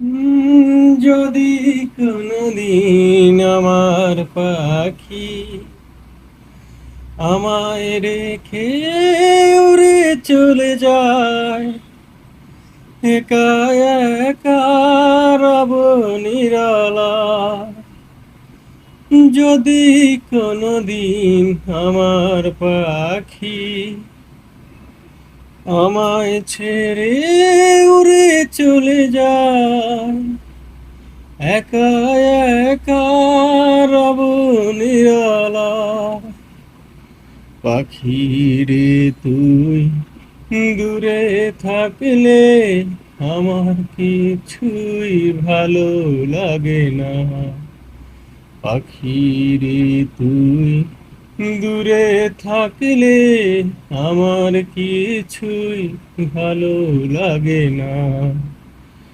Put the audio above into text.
যদি কোনদিন আমার পাখি আমায় রেখে উড়ে চলে যায়, একা একা রব নিরালায়। যদি কোনদিন আমার পাখি আমায় ছেড়ে উড়ে চলে যায়, একা একা রব নিরালায়। পাখি রে তুই দূরে থাকলে আমার কিছুই ভালো লাগে না। পাখি রে তুই দূরে থাকলে আমার কিছুই ভালো লাগে না।